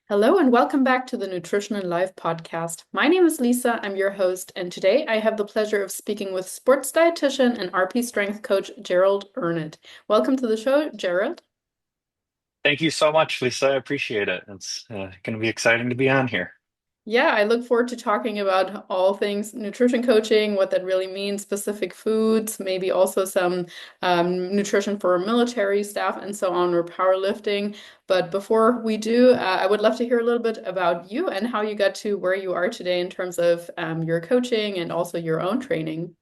Hello and welcome back to the Nutrition and Life podcast. My name is Lisa, I'm your host, and today I have the pleasure of speaking with sports dietitian and RP strength coach Gerald Ernat. Welcome to the show, Gerald. Thank you so much, Lisa. I appreciate it. It's going to be exciting to be on here. Yeah, I look forward to talking about all things nutrition coaching, what that really means, specific foods, maybe also some nutrition for military staff and so on, or powerlifting. But before we do, I would love to hear a little bit about you and how you got to where you are today in terms of your coaching and also your own training.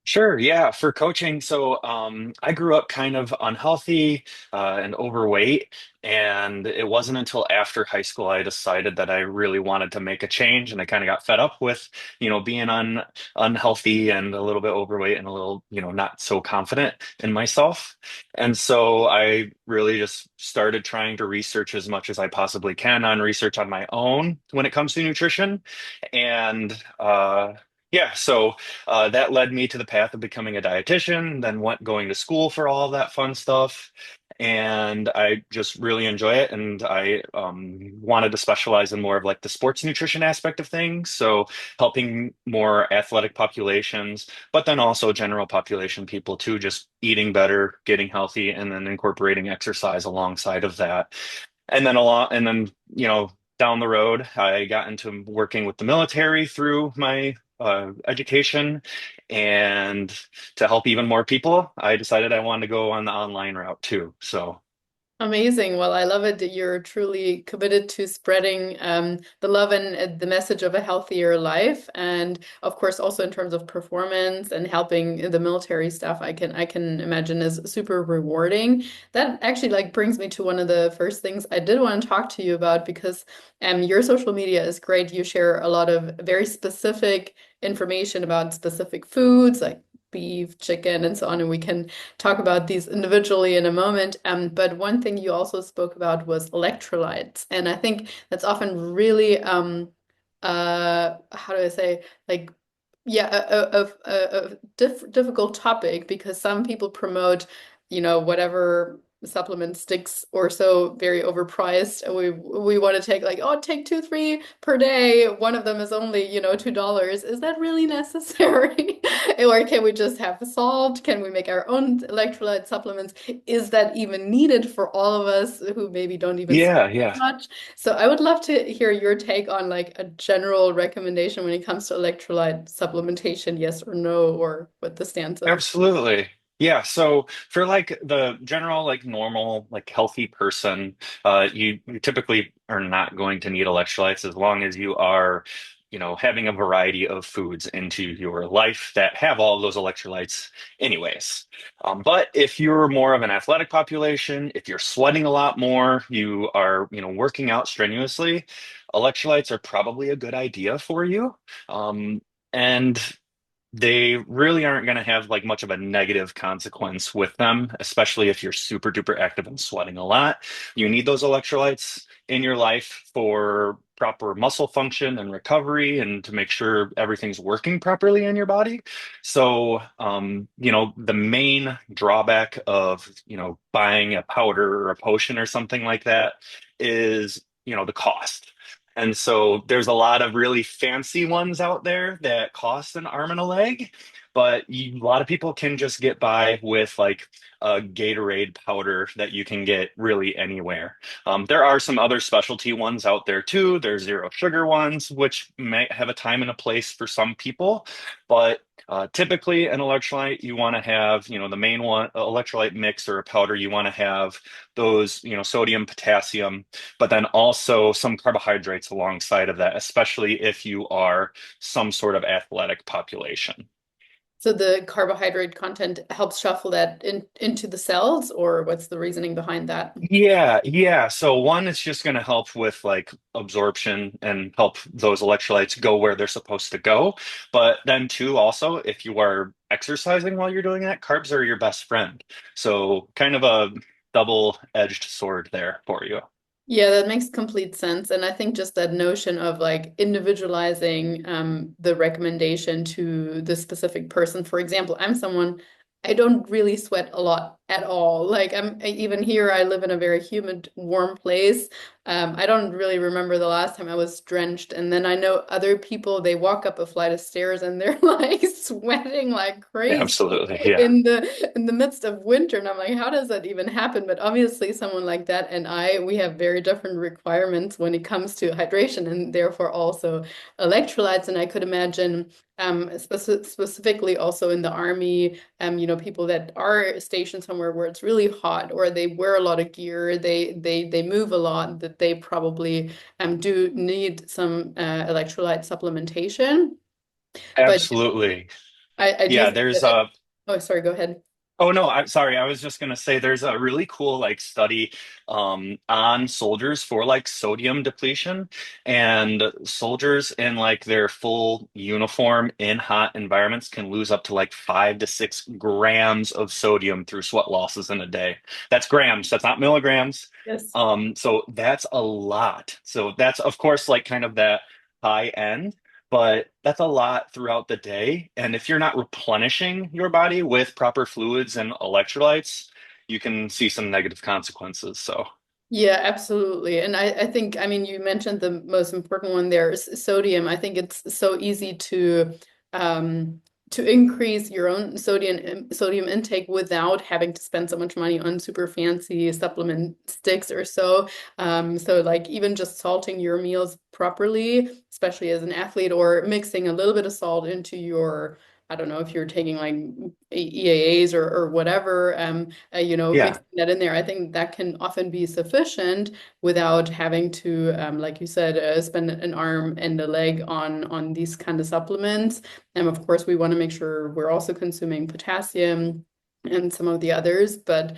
Sure, yeah, for coaching. I grew up kind of unhealthy and overweight, and it wasn't until after high school I decided that I really wanted to make a change, and I kind of got fed up with, being unhealthy and a little bit overweight and a little, not so confident in myself. And so I really just started trying to research as much as I possibly can on research on my own when it comes to nutrition. And yeah, so that led me to the path of becoming a dietitian, then went going to school for all of that fun stuff. And I just really enjoy it. And I wanted to specialize in more of like the sports nutrition aspect of things. So helping more athletic populations, but then also general population people too, just eating better, getting healthy, and then incorporating exercise alongside of that. And then down the road, I got into working with the military through my education. And to help even more people, I decided I wanted to go on the online route too. So, Amazing. Well, I love it that you're truly committed to spreading the love and the message of a healthier life. And of course, also in terms of performance and helping the military stuff, I can imagine is super rewarding. That actually like brings me to one of the first things I did want to talk to you about because your social media is great. You share a lot of very specific information about specific foods like beef, chicken, and so on, and we can talk about these individually in a moment. But one thing you also spoke about was electrolytes. And I think that's often really, how do I say, like, yeah, a difficult topic because some people promote, whatever supplement sticks or so very overpriced. And we want to take like, oh, take two, three per day. One of them is only, $2. Is that really necessary? Or can we just have salt? Can we make our own electrolyte supplements? Is that even needed for all of us who maybe don't even sweat yeah, as yeah. much? So I would love to hear your take on like a general recommendation when it comes to electrolyte supplementation, yes or no, or what the stance is. Absolutely. Yeah, so for like the general, like normal, like healthy person, you typically are not going to need electrolytes as long as you are, having a variety of foods into your life that have all of those electrolytes anyways. But if you're more of an athletic population, if you're sweating a lot more, you are, working out strenuously, electrolytes are probably a good idea for you. And they really aren't going to have like much of a negative consequence with them, especially if you're super duper active and sweating a lot. You need those electrolytes in your life for proper muscle function and recovery and to make sure everything's working properly in your body. So, the main drawback of, buying a powder or a potion or something like that is, the cost. And so there's a lot of really fancy ones out there that cost an arm and a leg, but a lot of people can just get by with like a Gatorade powder that you can get really anywhere. There are some other specialty ones out there too. There's zero sugar ones, which may have a time and a place for some people, but typically an electrolyte you want to have, the main one, electrolyte mix or a powder, you want to have those, sodium, potassium, but then also some carbohydrates alongside of that, especially if you are some sort of athletic population. So the carbohydrate content helps shuffle that into the cells, or what's the reasoning behind that? Yeah, yeah. So one, it's just going to help with like absorption and help those electrolytes go where they're supposed to go. But then two, also, if you are exercising while you're doing that, carbs are your best friend. So kind of a double-edged sword there for you. Yeah, that makes complete sense. And I think just that notion of like individualizing the recommendation to the specific person. For example, I'm someone, I don't really sweat a lot at all. Like even here, I live in a very humid, warm place. I don't really remember the last time I was drenched. And then I know other people, they walk up a flight of stairs and they're like sweating like crazy Absolutely. Yeah. in the midst of winter. And I'm like, how does that even happen? But obviously someone like that and we have very different requirements when it comes to hydration and therefore also electrolytes. And I could imagine specifically also in the army, people that are stationed somewhere where it's really hot or they wear a lot of gear, they move a lot, that they probably do need some electrolyte supplementation. But Absolutely. I do Yeah, think there's that oh, sorry, go ahead. oh no, I'm sorry. I was just gonna say there's a really cool like study on soldiers for like sodium depletion, and soldiers in like their full uniform in hot environments can lose up to like 5 to 6 grams of sodium through sweat losses in a day. That's grams, that's not milligrams. Yes. So that's a lot. So that's of course like kind of that high end, but that's a lot throughout the day. And if you're not replenishing your body with proper fluids and electrolytes, you can see some negative consequences. So, Yeah, absolutely. And I think, I mean, you mentioned the most important one there is sodium. I think it's so easy um to increase your own sodium intake without having to spend so much money on super fancy supplement sticks or so. So like even just salting your meals properly, especially as an athlete, or mixing a little bit of salt into your I don't know if you're taking like EAAs or whatever, yeah. mixing that in there. I think that can often be sufficient without having to, like you said, spend an arm and a leg on these kind of supplements. And of course, we want to make sure we're also consuming potassium and some of the others. But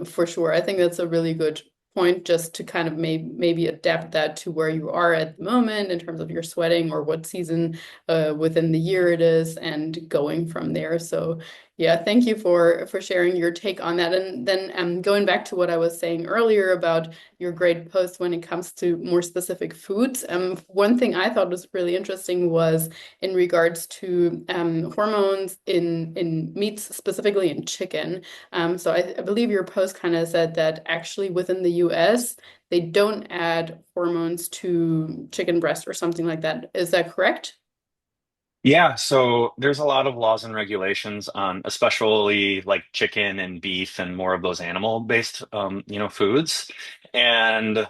for sure, I think that's a really good point just to kind of maybe adapt that to where you are at the moment in terms of your sweating or what season within the year it is and going from there. So yeah, thank you for sharing your take on that. And then going back to what I was saying earlier about your great post when it comes to more specific foods. One thing I thought was really interesting was in regards to hormones in meats, specifically in chicken. So I believe your post kind of said that actually within the US, they don't add hormones to chicken breast or something like that. Is that correct? Yeah, so there's a lot of laws and regulations on especially like chicken and beef and more of those animal-based foods. And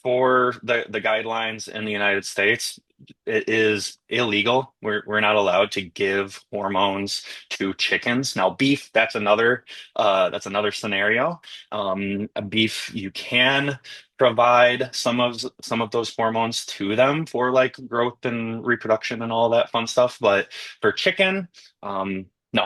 for the guidelines in the United States, it is illegal. We're not allowed to give hormones to chickens. Now, beef, that's another scenario. Beef, you can provide some of those hormones to them for like growth and reproduction and all that fun stuff. But for chicken, no.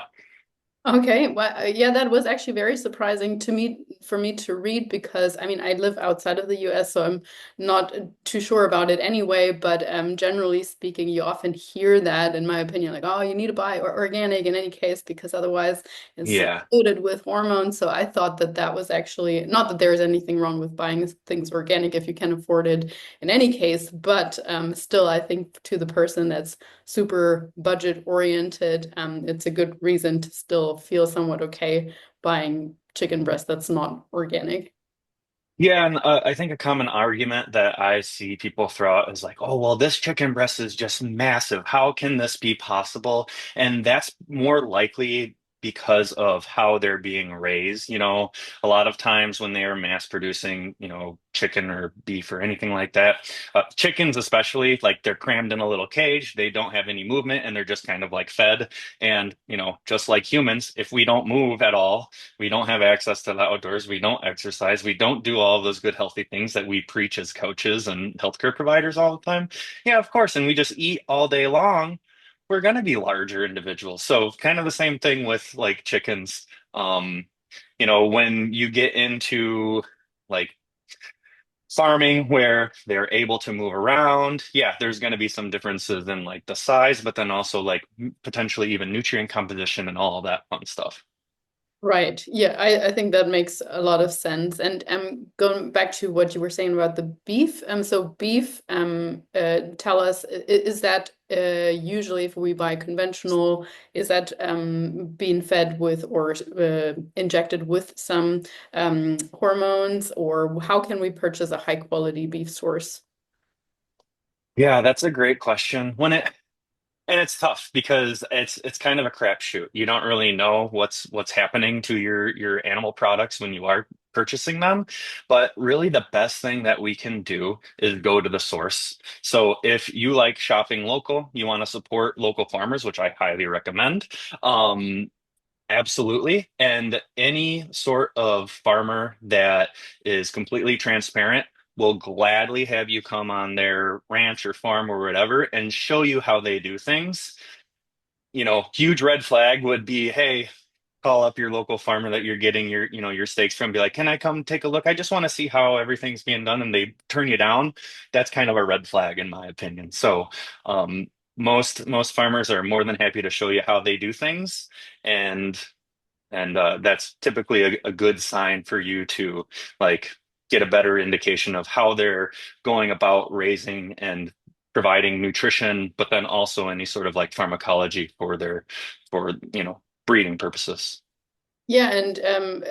Okay, well, yeah, that was actually very surprising to me for me to read because I mean I live outside of the US, so I'm not too sure about it anyway. But generally speaking, you often hear that, in my opinion, like, oh, you need to buy organic in any case because otherwise it's Yeah. loaded with hormones. So I thought that that was actually not that there's anything wrong with buying things organic if you can afford it in any case, but still, I think to the person that's super budget oriented, it's a good reason to still feel somewhat okay buying chicken breast that's not organic. Yeah, and I think a common argument that I see people throw out is like, oh, well, this chicken breast is just massive. How can this be possible? And that's more likely because of how they're being raised. A lot of times when they are mass producing, chicken or beef or anything like that, chickens especially, like they're crammed in a little cage. They don't have any movement and they're just kind of like fed. And, just like humans, if we don't move at all, we don't have access to the outdoors. We don't exercise. We don't do all of those good, healthy things that we preach as coaches and healthcare providers all the time. Yeah, of course. And we just eat all day long. We're going to be larger individuals. So, kind of the same thing with like chickens. When you get into like farming where they're able to move around, yeah, there's going to be some differences in like the size, but then also like potentially even nutrient composition and all of that fun stuff. Right. Yeah, I think that makes a lot of sense. And going back to what you were saying about the beef, so beef, tell us, is that usually if we buy conventional, is that being fed with or injected with some hormones, or how can we purchase a high quality beef source? Yeah, that's a great question. And it's tough because it's kind of a crapshoot. You don't really know what's happening to your animal products when you are purchasing them. But really the best thing that we can do is go to the source. So if you like shopping local, you want to support local farmers, which I highly recommend. Um, Absolutely. And any sort of farmer that is completely transparent will gladly have you come on their ranch or farm or whatever and show you how they do things. Huge red flag would be, hey, call up your local farmer that you're getting your steaks from, be like, can I come take a look? I just want to see how everything's being done, and they turn you down. That's kind of a red flag in my opinion. So, most farmers are more than happy to show you how they do things, and that's typically a good sign for you to like get a better indication of how they're going about raising and providing nutrition, but then also any sort of like pharmacology for breeding purposes. Yeah, and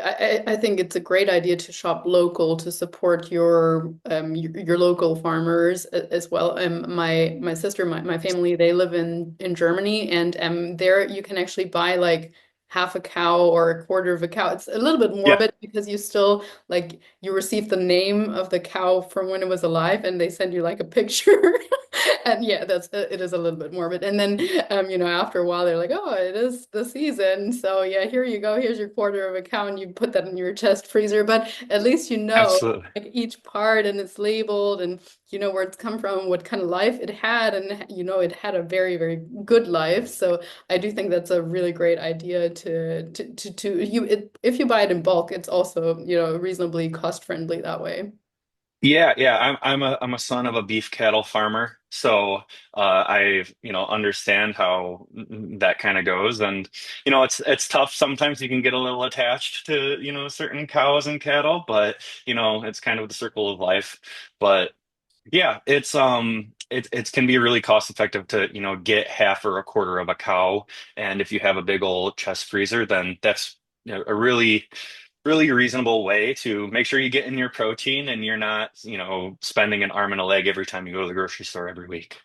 I think it's a great idea to shop local to support your local farmers as well. My sister, my family, they live in Germany, and there you can actually buy like half a cow or a quarter of a cow. It's a little bit Yeah, morbid because you still like you receive the name of the cow from when it was alive, and they send you like a picture. And yeah, it is a little bit morbid. And then after a while they're like, oh, it is the season. So yeah, here you go. Here's your quarter of a cow, and you put that in your chest freezer. But at least you know absolutely. like each part and it's labeled and you know where it's come from, what kind of life it had, and it had a very, very good life. So I do think that's a really great idea if you buy it in bulk, it's also, reasonably cost friendly that way. Yeah, yeah. I'm a son of a beef cattle farmer, so I understand how that kind of goes, and it's tough. Sometimes you can get a little attached to certain cows and cattle, but it's kind of the circle of life. But yeah, it can be really cost effective to get half or a quarter of a cow, and if you have a big old chest freezer, then that's a really reasonable way to make sure you get in your protein and you're not, spending an arm and a leg every time you go to the grocery store every week.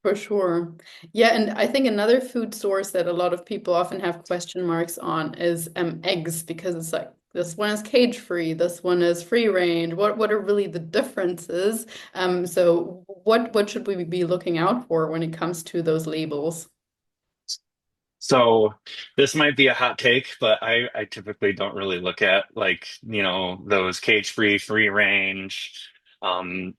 For sure. Yeah, and I think another food source that a lot of people often have question marks on is eggs, because it's like this one is cage free, this one is free range. What are really the differences? So what should we be looking out for when it comes to those labels? So this might be a hot take, but I typically don't really look at like, those cage-free, free range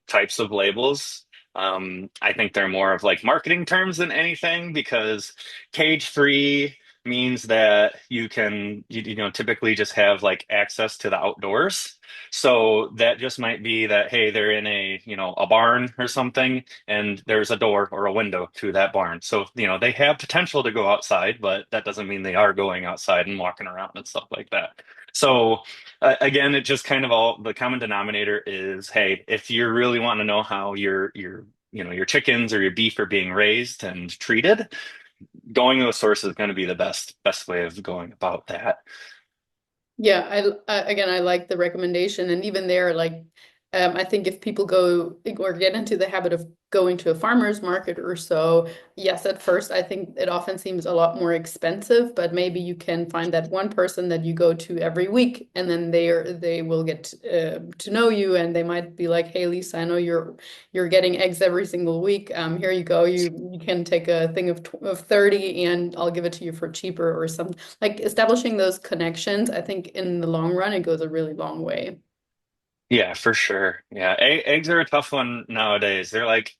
types of labels. I think they're more of like marketing terms than anything because cage-free means that you typically just have like access to the outdoors. So that just might be that, hey, they're in a barn or something, and there's a door or a window to that barn. So, they have potential to go outside, but that doesn't mean they are going outside and walking around and stuff like that. So, again, it just kind of all the common denominator is, hey, if you really want to know how your chickens or your beef are being raised and treated, going to a source is going to be the best way of going about that. Yeah, again, I like the recommendation, and even there, like, I think if people go or get into the habit of going to a farmer's market or so, yes, at first I think it often seems a lot more expensive, but maybe you can find that one person that you go to every week, and then they will get to know you, and they might be like, "Hey, Lisa, I know you're getting eggs every single week. Here you go. You can take a thing of 30, and I'll give it to you for cheaper or something." Like establishing those connections, I think in the long run, it goes a really long way. Yeah, for sure. Yeah, eggs are a tough one nowadays. They're like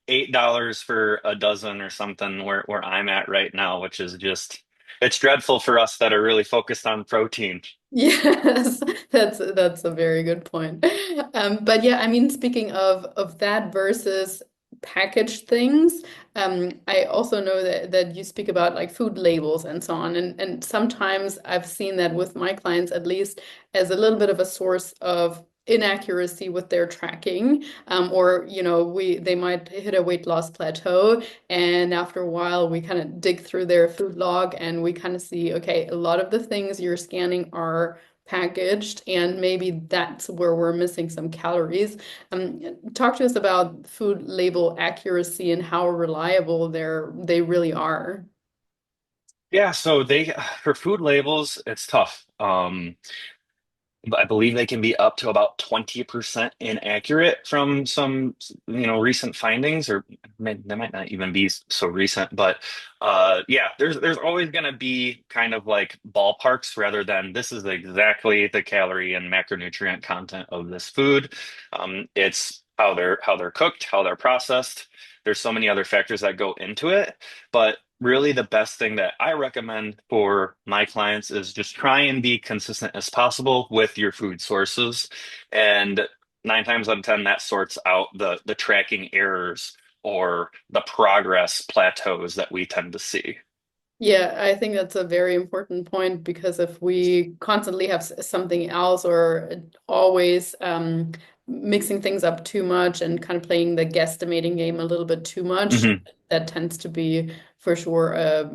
$8 for a dozen or something where I'm at right now, which is just it's dreadful for us that are really focused on protein. Yes, that's a very good point. But yeah, I mean, speaking of that versus packaged things. I also know that you speak about like food labels and so on. And sometimes I've seen that with my clients, at least, as a little bit of a source of inaccuracy with their tracking. Or, they might hit a weight loss plateau. And after a while, we kind of dig through their food log and we kind of see, okay, a lot of the things you're scanning are packaged, and maybe that's where we're missing some calories. Talk to us about food label accuracy and how reliable they really are. Yeah, so they for food labels, it's tough. I believe they can be up to about 20% inaccurate from some, recent findings, or they might not even be so recent, but yeah, there's always going to be kind of like ballparks rather than this is exactly the calorie and macronutrient content of this food. It's how they're cooked, how they're processed. There's so many other factors that go into it, but really the best thing that I recommend for my clients is just try and be consistent as possible with your food sources. And 9 times out of 10, that sorts out the tracking errors or the progress plateaus that we tend to see. Yeah, I think that's a very important point because if we constantly have something else or always mixing things up too much and kind of playing the guesstimating game a little bit too much, Mhm. that tends to be for sure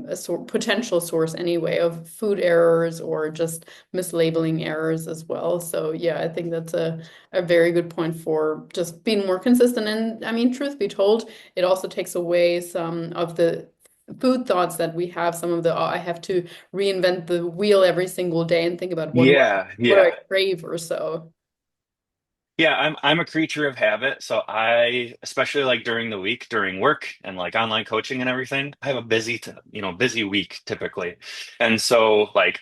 potential source anyway of food errors or just mislabeling errors as well. So yeah, I think that's a very good point for just being more consistent. And I mean, truth be told, it also takes away some of the food thoughts that we have, some of the, oh, I have to reinvent the wheel every single day and think about Yeah, what do I yeah. crave or so. Yeah, I'm a creature of habit, so I, especially like during the week, during work and like online coaching and everything, I have a busy week typically. And so like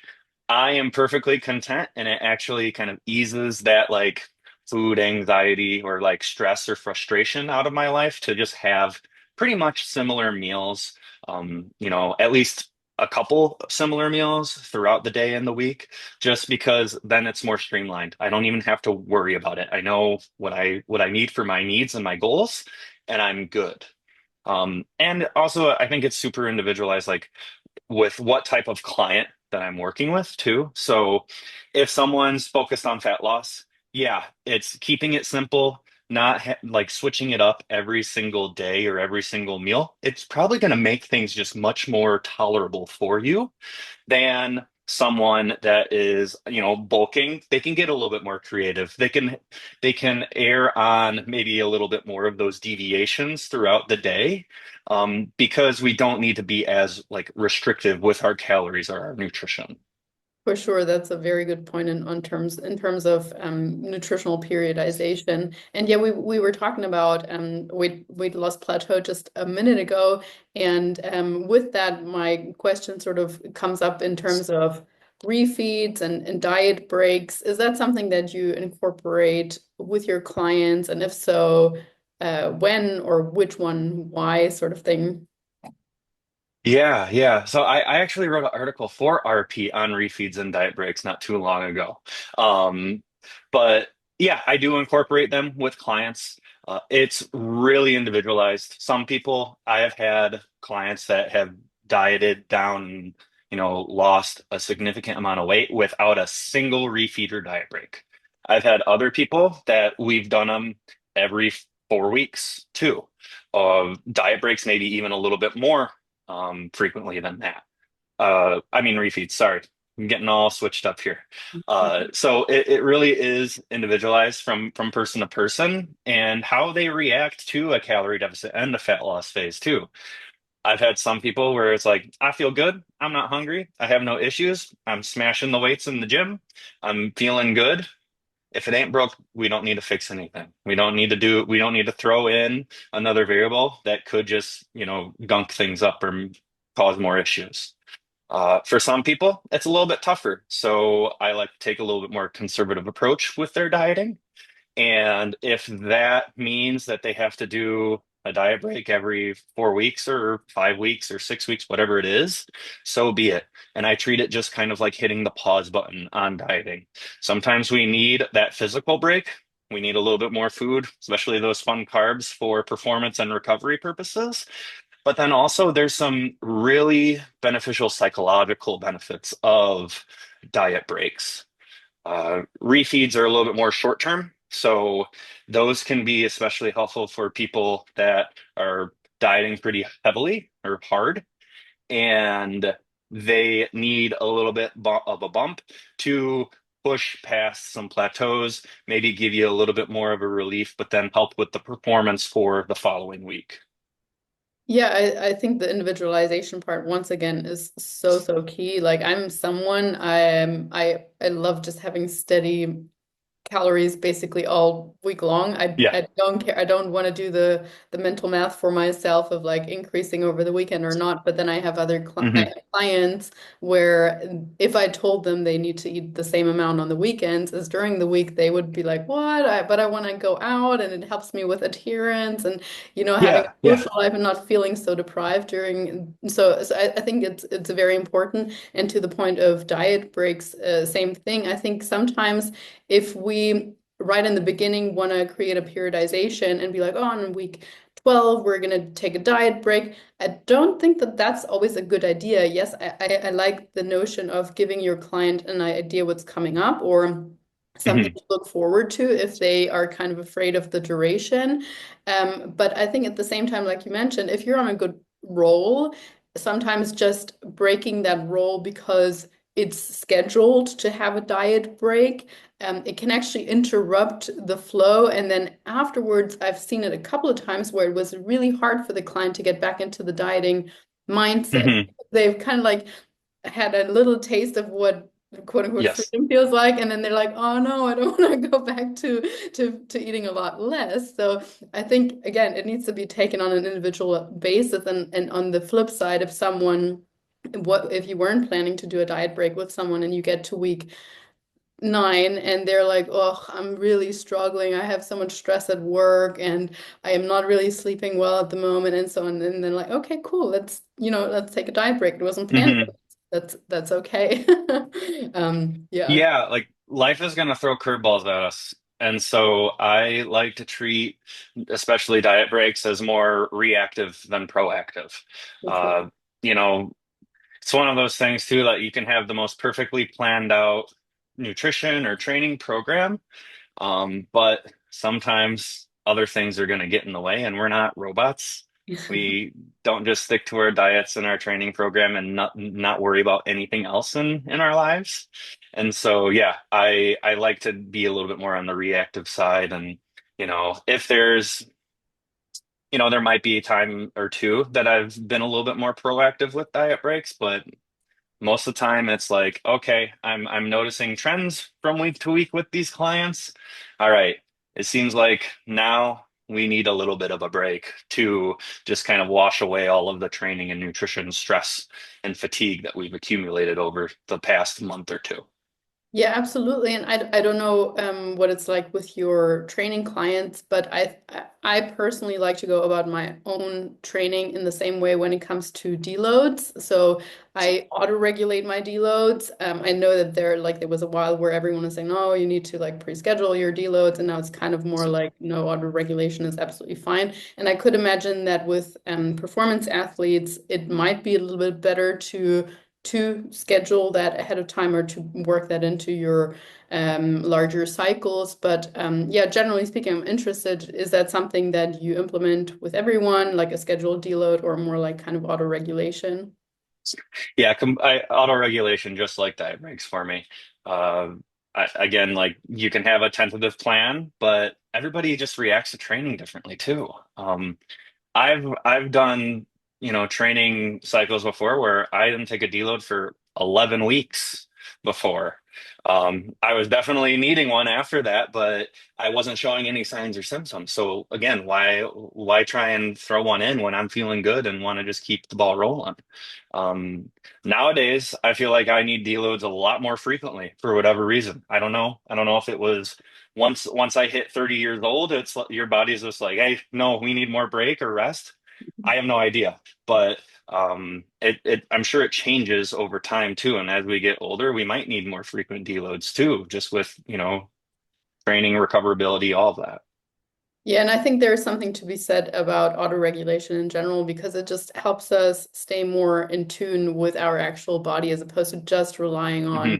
I am perfectly content and it actually kind of eases that like food anxiety or like stress or frustration out of my life to just have pretty much similar meals, at least a couple similar meals throughout the day and the week just because then it's more streamlined. I don't even have to worry about it. I know what I need for my needs and my goals, and I'm good. And also, I think it's super individualized, like with what type of client that I'm working with too. So if someone's focused on fat loss, yeah, it's keeping it simple, not like switching it up every single day or every single meal. It's probably going to make things just much more tolerable for you than someone that is, bulking. They can get a little bit more creative. They can err on maybe a little bit more of those deviations throughout the day, because we don't need to be as like restrictive with our calories or our nutrition. For sure, that's a very good point in terms of nutritional periodization. And yeah, we were talking about weight loss plateau just a minute ago, and with that, my question sort of comes up in terms of refeeds and diet breaks. Is that something that you incorporate with your clients? And if so, when or which one, why, sort of thing? Yeah, yeah. So I actually wrote an article for RP on refeeds and diet breaks not too long ago. Um, but yeah, I do incorporate them with clients. It's really individualized. Some people, I have had clients that have dieted down, lost a significant amount of weight without a single refeed or diet break. I've had other people that we've done them every 4 weeks too. Diet breaks, maybe even a little bit more frequently than that. I mean refeeds, sorry. I'm getting all switched up here. So it really is individualized from person to person and how they react to a calorie deficit and the fat loss phase too. I've had some people where it's like, I feel good. I'm not hungry. I have no issues. I'm smashing the weights in the gym. I'm feeling good. If it ain't broke, we don't need to fix anything. We don't need to throw in another variable that could just, gunk things up or cause more issues. For some people, it's a little bit tougher. So I like to take a little bit more conservative approach with their dieting. And if that means that they have to do a diet break every 4 weeks or 5 weeks or 6 weeks, whatever it is, so be it. And I treat it just kind of like hitting the pause button on dieting. Sometimes we need that physical break. We need a little bit more food, especially those fun carbs for performance and recovery purposes. But then also, there's some really beneficial psychological benefits of diet breaks. Refeeds are a little bit more short term. So those can be especially helpful for people that are dieting pretty heavily or hard, and they need a little bit of a bump to push past some plateaus, maybe give you a little bit more of a relief, but then help with the performance for the following week. Yeah, I think the individualization part once again is so, so key. Like I'm someone I love just having steady calories basically all week long. Yeah. I don't care. I don't want to do the mental math for myself of like increasing over the weekend or not. But then I have other Hmm. clients where if I told them they need to eat the same amount on the weekends as during the week, they would be like, "What? But I want to go out and it helps me with adherence and having Yeah. a Yeah. social life and not feeling so deprived during." So I think it's very important. And to the point of diet breaks, same thing. I think sometimes if we right in the beginning want to create a periodization and be like, oh, on week 12, we're going to take a diet break. I don't think that that's always a good idea. Yes, I like the notion of giving your client an idea what's coming up or something Hmm. to look forward to if they are kind of afraid of the duration. But I think at the same time, like you mentioned, if you're on a good roll, sometimes just breaking that roll because it's scheduled to have a diet break, it can actually interrupt the flow. And then afterwards, I've seen it a couple of times where it was really hard for the client to get back into the dieting mindset. Hmm. They've kind of like had a little taste of what quote unquote Yes. freedom feels like, and then they're like, oh no, I don't want to go back to eating a lot less. So I think again, it needs to be taken on an individual basis. And on the flip side, if someone what if you weren't planning to do a diet break with someone and you get to week 9 and they're like, oh, I'm really struggling. I have so much stress at work and I am not really sleeping well at the moment and so on. And then like, okay, cool. Let's take a diet break. It wasn't planned, but Hmm. that's okay. Yeah. Yeah, like life is going to throw curveballs at us. And so I like to treat especially diet breaks as more reactive than proactive. For sure. Uh, you know, it's one of those things too that you can have the most perfectly planned out nutrition or training program, but sometimes other things are going to get in the way, and we're not robots. We don't just stick to our diets and our training program and not worry about anything else in our lives. And so, yeah, I like to be a little bit more on the reactive side. And if there might be a time or two that I've been a little bit more proactive with diet breaks, but most of the time, it's like, okay, I'm noticing trends from week to week with these clients. All right, it seems like now we need a little bit of a break to just kind of wash away all of the training and nutrition stress and fatigue that we've accumulated over the past month or two. Yeah, absolutely. And I don't know what it's like with your training clients, but I personally like to go about my own training in the same way when it comes to deloads. So I auto-regulate my deloads. I know that there was a while where everyone was saying, oh, you need to like pre-schedule your deloads, and now it's kind of more like no, auto-regulation is absolutely fine. And I could imagine that with performance athletes, it might be a little bit better to schedule that ahead of time or to work that into your larger cycles. But yeah, generally speaking, I'm interested, is that something that you implement with everyone, like a scheduled deload or more like kind of auto regulation? Yeah, auto regulation just like diet breaks for me. Uh, again, like you can have a tentative plan, but everybody just reacts to training differently too. I've done, training cycles before where I didn't take a deload for 11 weeks before. I was definitely needing one after that, but I wasn't showing any signs or symptoms. So again, why try and throw one in when I'm feeling good and want to just keep the ball rolling? Um, Nowadays, I feel like I need deloads a lot more frequently for whatever reason. I don't know. I don't know if it was once I hit 30 years old, it's your body's just like, hey, no, we need more break or rest. I have no idea, but I'm sure it changes over time too. And as we get older, we might need more frequent deloads too, just with training, recoverability, all of that. Yeah, and I think there's something to be said about autoregulation in general because it just helps us stay more in tune with our actual body as opposed to just relying on Hmm.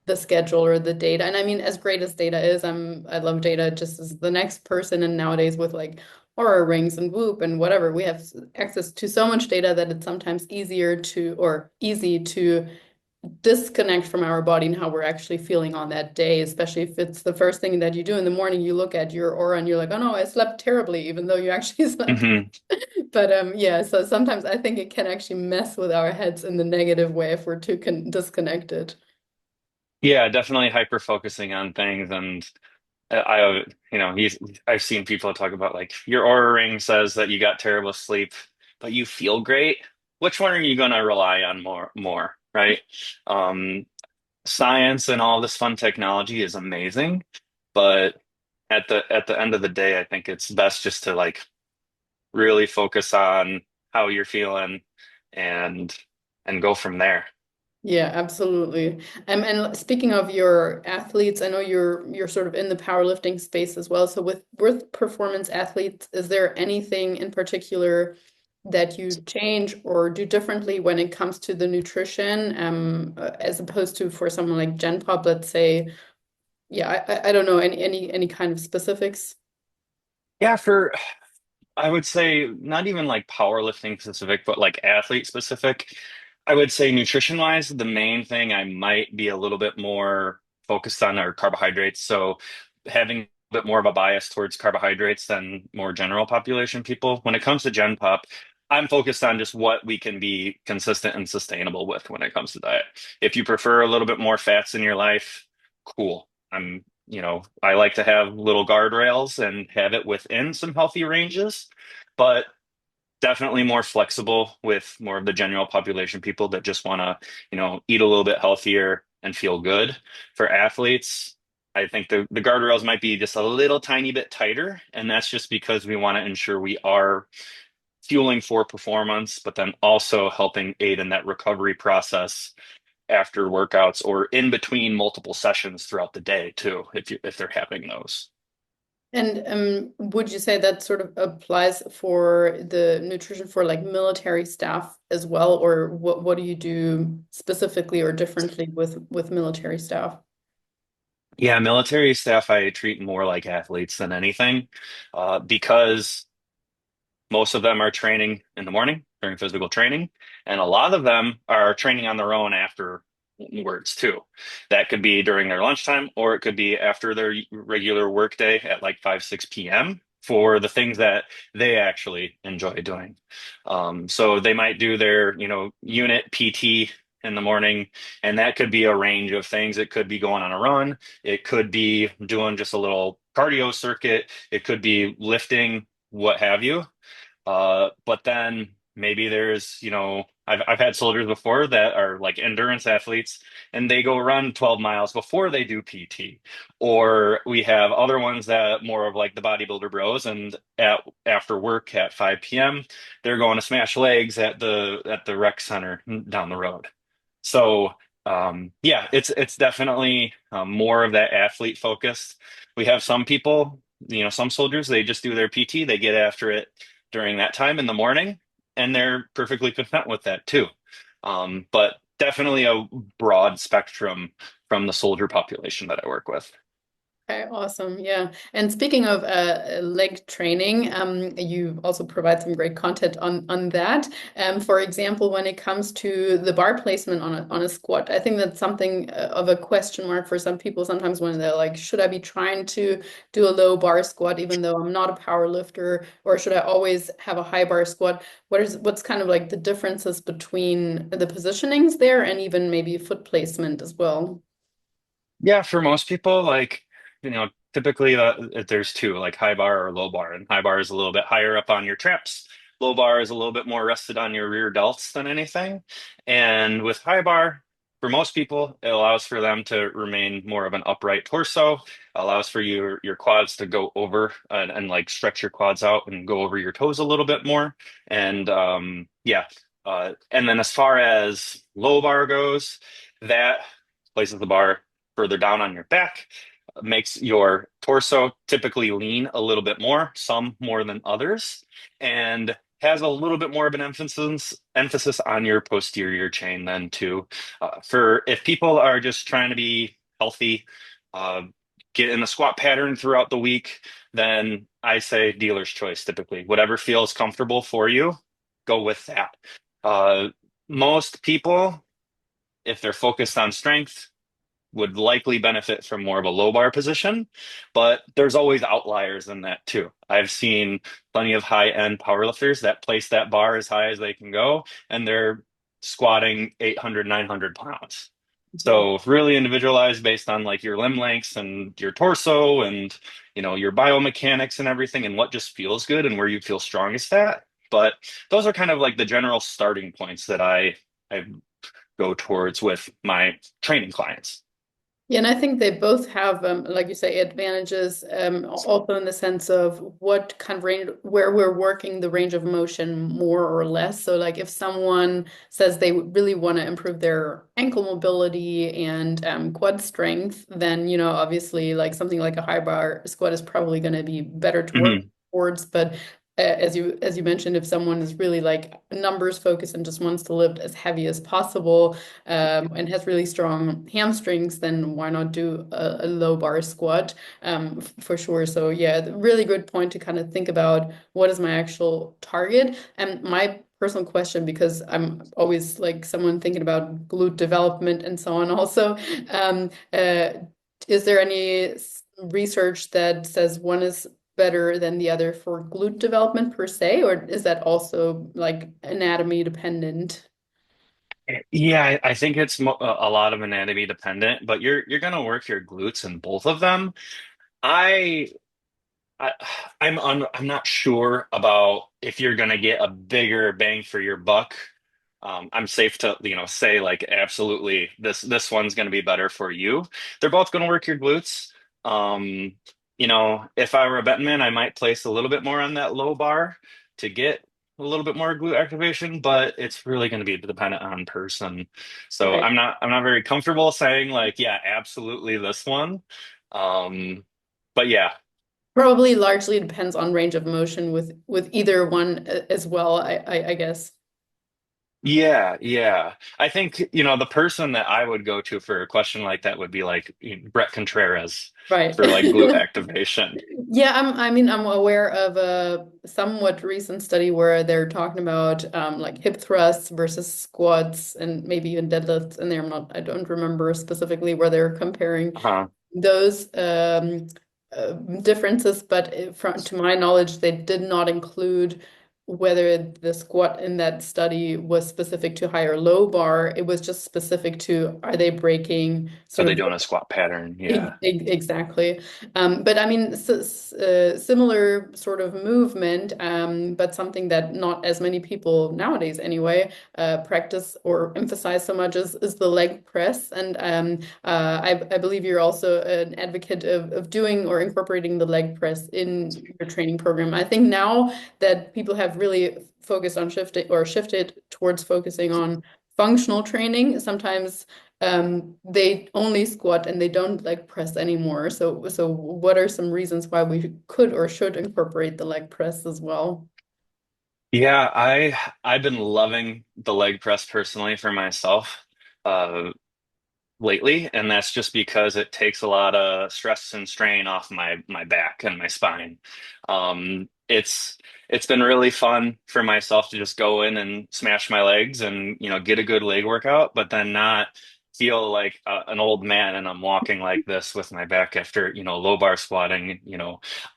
the schedule or the data. And I mean, as great as data is, I love data just as the next person. And nowadays with like Aura rings and Whoop and whatever, we have access to so much data that it's sometimes easier to or easy to disconnect from our body and how we're actually feeling on that day, especially if it's the first thing that you do in the morning, you look at your aura and you're like, oh no, I slept terribly, even though you actually slept. Hmm. But yeah, so sometimes I think it can actually mess with our heads in the negative way if we're too disconnected. Yeah, definitely hyper focusing on things. And I've seen people talk about like your aura ring says that you got terrible sleep, but you feel great. Which one are you going to rely on more, right? Um, Science and all this fun technology is amazing, but at the end of the day, I think it's best just to like really focus on how you're feeling and and go from there. Yeah, absolutely. And speaking of your athletes, I know you're sort of in the powerlifting space as well. So with performance athletes, is there anything in particular that you change or do differently when it comes to the nutrition, as opposed to for someone like Gen Pop, let's say? Yeah, I don't know any kind of specifics. Yeah, for I would say not even like powerlifting specific, but like athlete specific. I would say nutrition wise, the main thing I might be a little bit more focused on are carbohydrates. So having a bit more of a bias towards carbohydrates than more general population people. When it comes to Gen Pop, I'm focused on just what we can be consistent and sustainable with when it comes to diet. If you prefer a little bit more fats in your life, cool. I like to have little guardrails and have it within some healthy ranges, but definitely more flexible with more of the general population people that just want to, eat a little bit healthier and feel good. For athletes, I think the guardrails might be just a little tiny bit tighter, and that's just because we want to ensure we are fueling for performance, but then also helping aid in that recovery process after workouts or in between multiple sessions throughout the day too, if they're having those. And would you say that sort of applies for the nutrition for like military staff as well, or what do you do specifically or differently with military staff? Yeah, military staff I treat more like athletes than anything, because most of them are training in the morning during physical training, and a lot of them are training on their own afterwards too. That could be during their lunchtime, or it could be after their regular workday at like 5, 6 p.m. for the things that they actually enjoy doing. So they might do their, unit PT in the morning, and that could be a range of things. It could be going on a run. It could be doing just a little cardio circuit. It could be lifting, what have you. But then maybe there's, I've had soldiers before that are like endurance athletes and they go run 12 miles before they do PT. Or we have other ones that more of like the bodybuilder bros and after work at 5 p.m. they're going to smash legs at the rec center down the road. So yeah, it's definitely more of that athlete focused. We have some people, some soldiers, they just do their PT, they get after it during that time in the morning, and they're perfectly content with that too. But definitely a broad spectrum from the soldier population that I work with. Okay, awesome. Yeah. And speaking of leg training, you also provide some great content on that. For example, when it comes to the bar placement on a squat, I think that's something of a question mark for some people sometimes when they're like, should I be trying to do a low bar squat even though I'm not a power lifter, or should I always have a high bar squat? What's kind of like the differences between the positionings there and even maybe foot placement as well? Yeah, for most people, like, typically there's two, like high bar or low bar, and high bar is a little bit higher up on your traps. Low bar is a little bit more rested on your rear delts than anything. And with high bar, for most people, it allows for them to remain more of an upright torso, allows for your quads to go over and like stretch your quads out and go over your toes a little bit more. And yeah, and then as far as low bar goes, that places the bar further down on your back. makes your torso typically lean a little bit more, some more than others, and has a little bit more of an emphasis on your posterior chain then too. For if people are just trying to be healthy, uh, get in the squat pattern throughout the week, then I say dealer's choice typically. Whatever feels comfortable for you, go with that. Uh, Most people, if they're focused on strength, would likely benefit from more of a low bar position, but there's always outliers in that too. I've seen plenty of high end powerlifters that place that bar as high as they can go, and they're squatting 800, 900 pounds. Mhm. So really individualized based on like your limb lengths and your torso and your biomechanics and everything and what just feels good and where you feel strongest at. But those are kind of like the general starting points that I go towards with my training clients. Yeah, and I think they both have, like you say, advantages, also in the sense of what kind of range, where we're working the range of motion more or less. So, like if someone says they really want to improve their ankle mobility and quad strength, then, obviously, like something like a high bar squat is probably going to be better to work Mhm. towards. But as you mentioned, if someone is really like numbers focused and just wants to lift as heavy as possible, and has really strong hamstrings, then why not do a low bar squat, for sure. So yeah, really good point to kind of think about what is my actual target. And my personal question, because I'm always like someone thinking about glute development and so on also, is there any research that says one is better than the other for glute development per se, or is that also like anatomy dependent? Yeah, I think it's a lot of anatomy dependent, but you're gonna work your glutes in both of them. I, I I'm not sure about if you're gonna get a bigger bang for your buck. I'm safe to say like absolutely this one's gonna be better for you. They're both gonna work your glutes. Um, if I were a betting man, I might place a little bit more on that low bar to get a little bit more glute activation, but it's really going to be dependent on person. So Right. I'm not very comfortable saying like, yeah, absolutely this one. Um, but yeah, Probably largely depends on range of motion with either one as well, I guess. yeah, yeah. I think, the person that I would go to for a question like that would be like Brett Contreras Right. for like glute activation. Yeah, I mean, I'm aware of a somewhat recent study where they're talking about like hip thrusts versus squats and maybe even deadlifts in there. I don't remember specifically where they're comparing Uh-huh. those differences, but to my knowledge, they did not include whether the squat in that study was specific to high or low bar. It was just specific to are they breaking Are sort they of doing a squat pattern? Yeah. Exactly. But I mean, similar sort of movement, but something that not as many people nowadays, anyway, practice or emphasize so much is the leg press. And I believe you're also an advocate of doing or incorporating the leg press in your training program. I think now that people have really focused on shifted towards focusing on functional training, sometimes they only squat and they don't leg press anymore. So what are some reasons why we could or should incorporate the leg press as well? Yeah, I've been loving the leg press personally for myself. Uh, Lately, and that's just because it takes a lot of stress and strain off my back and my spine. It's been really fun for myself to just go in and smash my legs and get a good leg workout, but then not feel like an old man and I'm walking like this with my back after low bar squatting,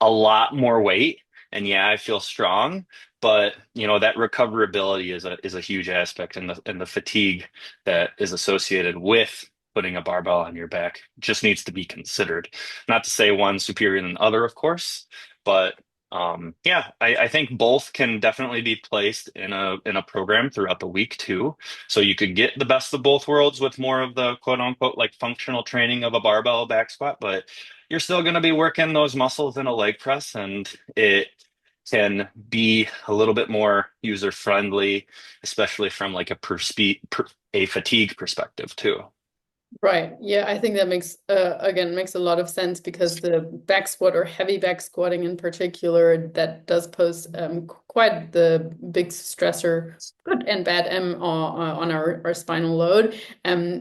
a lot more weight. And yeah, I feel strong, but that recoverability is a huge aspect and the fatigue that is associated with putting a barbell on your back just needs to be considered. Not to say one superior than the other, of course, but yeah, I think both can definitely be placed in a program throughout the week too. So you could get the best of both worlds with more of the quote unquote like functional training of a barbell back squat, but you're still going to be working those muscles in a leg press, and it can be a little bit more user friendly, especially from like a fatigue perspective too. Right. Yeah, I think that makes again makes a lot of sense because the back squat or heavy back squatting in particular that does pose quite the big stressor, good and bad, on our spinal load.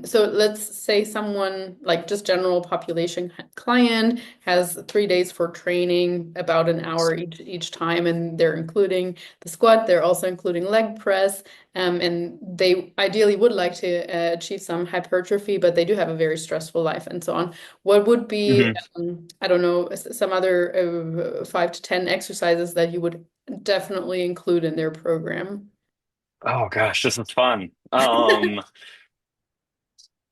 So let's say someone like just general population client has 3 days for training, about an hour each time, and they're including the squat, they're also including leg press. And they ideally would like to achieve some hypertrophy, but they do have a very stressful life and so on. What would be, Hmm. I don't know, some other 5 to 10 exercises that you would definitely include in their program? Oh gosh, this is fun. Are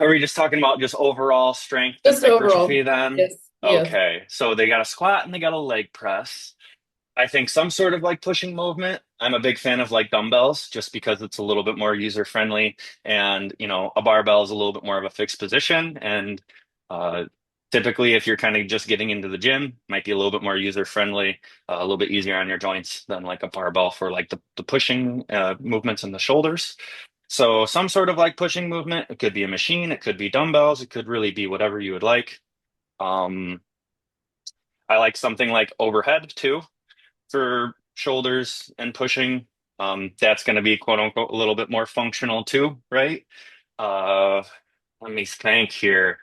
we just talking about just overall strength and Just hypertrophy overall. then? Yes, yes. Okay, so they got a squat and they got a leg press. I think some sort of like pushing movement. I'm a big fan of like dumbbells just because it's a little bit more user friendly and a barbell is a little bit more of a fixed position and uh typically if you're kind of just getting into the gym, might be a little bit more user friendly, a little bit easier on your joints than like a barbell for like the pushing movements in the shoulders. So some sort of like pushing movement. It could be a machine, it could be dumbbells, it could really be whatever you would like. Um I like something like overhead too for shoulders and pushing. That's going to be quote unquote a little bit more functional too, right? Uh, Let me think here.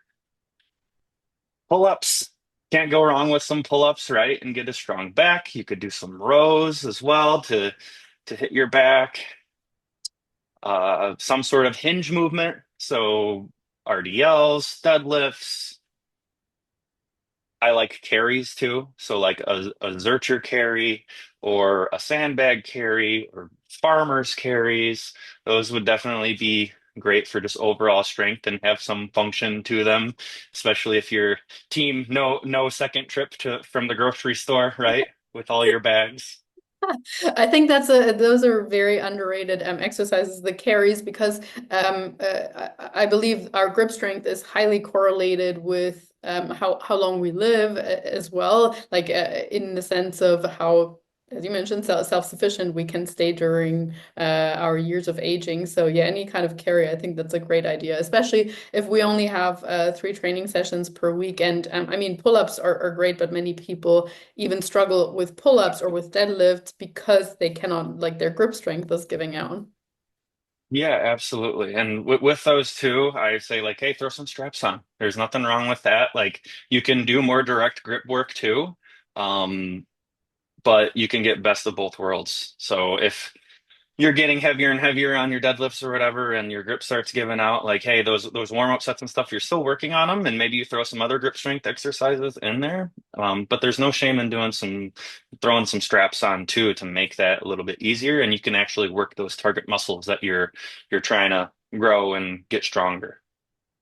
Pull-ups. Can't go wrong with some pull-ups, right? And get a strong back. You could do some rows as well to hit your back. Some sort of hinge movement. So RDLs, deadlifts. I like carries too. So like a Zercher carry or a sandbag carry or farmer's carries. Those would definitely be great for just overall strength and have some function to them, especially if your team no second trip to from the grocery store, right? With all your bags. I think those are very underrated exercises, the carries, because I believe our grip strength is highly correlated with how long we live as well, like in the sense of how, as you mentioned, self-sufficient we can stay during our years of aging. So yeah, any kind of carry, I think that's a great idea, especially if we only have 3 training sessions per week. And I mean, pull-ups are great, but many people even struggle with pull-ups or with deadlifts because they cannot, like their grip strength is giving out. Yeah, absolutely. And with those two, I say like, hey, throw some straps on. There's nothing wrong with that. Like you can do more direct grip work too. Um, but you can get best of both worlds. So if you're getting heavier and heavier on your deadlifts or whatever, and your grip starts giving out, like, hey, those warm up sets and stuff, you're still working on them, and maybe you throw some other grip strength exercises in there. But there's no shame in doing throwing some straps on too to make that a little bit easier, and you can actually work those target muscles that you're trying to grow and get stronger.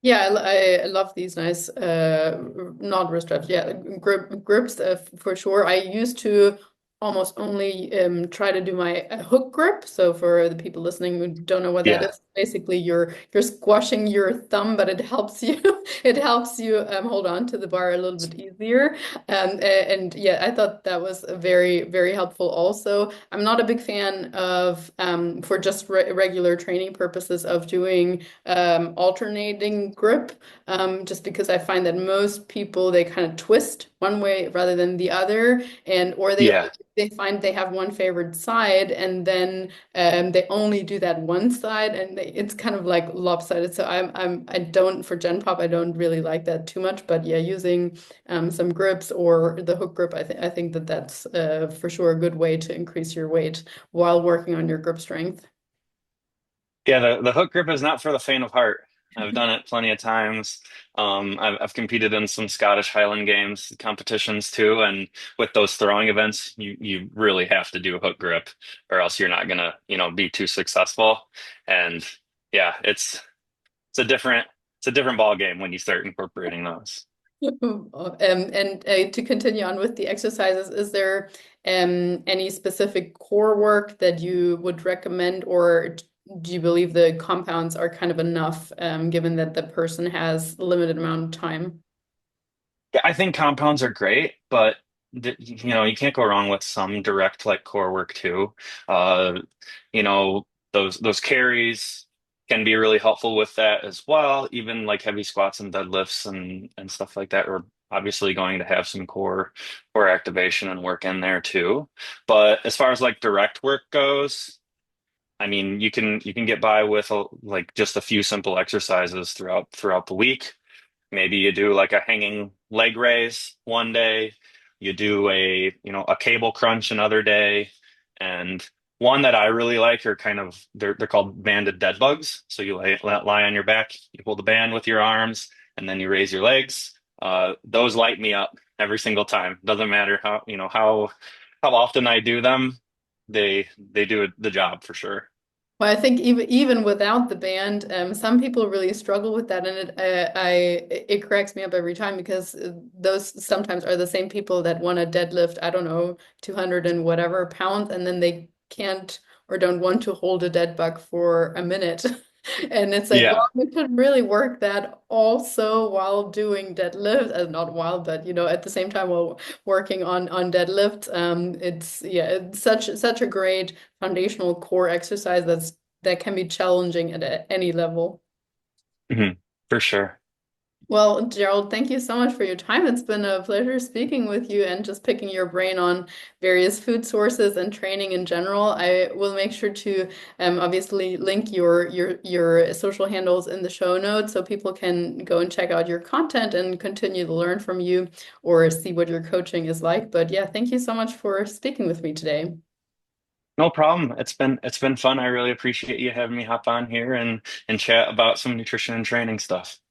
Yeah, I love these nice, not wrist straps. Yeah, grips for sure. I used to almost only try to do my hook grip. So for the people listening who don't know what that Yeah. is, basically you're squashing your thumb, but it helps you it helps you hold on to the bar a little bit easier. And yeah, I thought that was very helpful. Also, I'm not a big fan of for just regular training purposes of doing alternating grip, just because I find that most people they kind of twist one way rather than the other, and or Yeah. they find they have one favored side, and then they only do that one side, and it's kind of like lopsided. So I don't for Gen Pop I don't really like that too much, but yeah, using some grips or the hook grip, I think that that's for sure a good way to increase your weight while working on your grip strength. Yeah, the hook grip is not for the faint of heart. I've done it plenty of times. I've competed in some Scottish Highland Games competitions too, and with those throwing events, you really have to do a hook grip, or else you're not gonna, be too successful. And yeah, it's a different it's a different ball game when you start incorporating those. And to continue on with the exercises, is there any specific core work that you would recommend, or do you believe the compounds are kind of enough, given that the person has a limited amount of time? Yeah, I think compounds are great, but you can't go wrong with some direct like core work too. Uh, those carries. can be really helpful with that as well. Even like heavy squats and deadlifts and stuff like that are obviously going to have some core activation and work in there too. But as far as like direct work goes, I mean, you can get by with like just a few simple exercises throughout the week. Maybe you do like a hanging leg raise one day, you do a cable crunch another day, and one that I really like are they're called banded dead bugs. So you lie on your back, you hold the band with your arms, and then you raise your legs. Those light me up every single time. Doesn't matter how often I do them, they do the job for sure. Well, I think even without the band, some people really struggle with that, and it cracks me up every time because those sometimes are the same people that want to deadlift, I don't know, 200 and whatever pounds, and then they can't or don't want to hold a dead bug for a minute. And it's like, well, Yeah. we could really work that also while doing deadlift, not while, but at the same time while working on deadlift. It's yeah, it's such a great foundational core exercise that can be challenging at any level. Mhm. For sure. Well, Gerald, thank you so much for your time. It's been a pleasure speaking with you and just picking your brain on various food sources and training in general. I will make sure to obviously link your social handles in the show notes so people can go and check out your content and continue to learn from you or see what your coaching is like. But yeah, thank you so much for speaking with me today. No problem. It's been fun. I really appreciate you having me hop on here and chat about some nutrition and training stuff.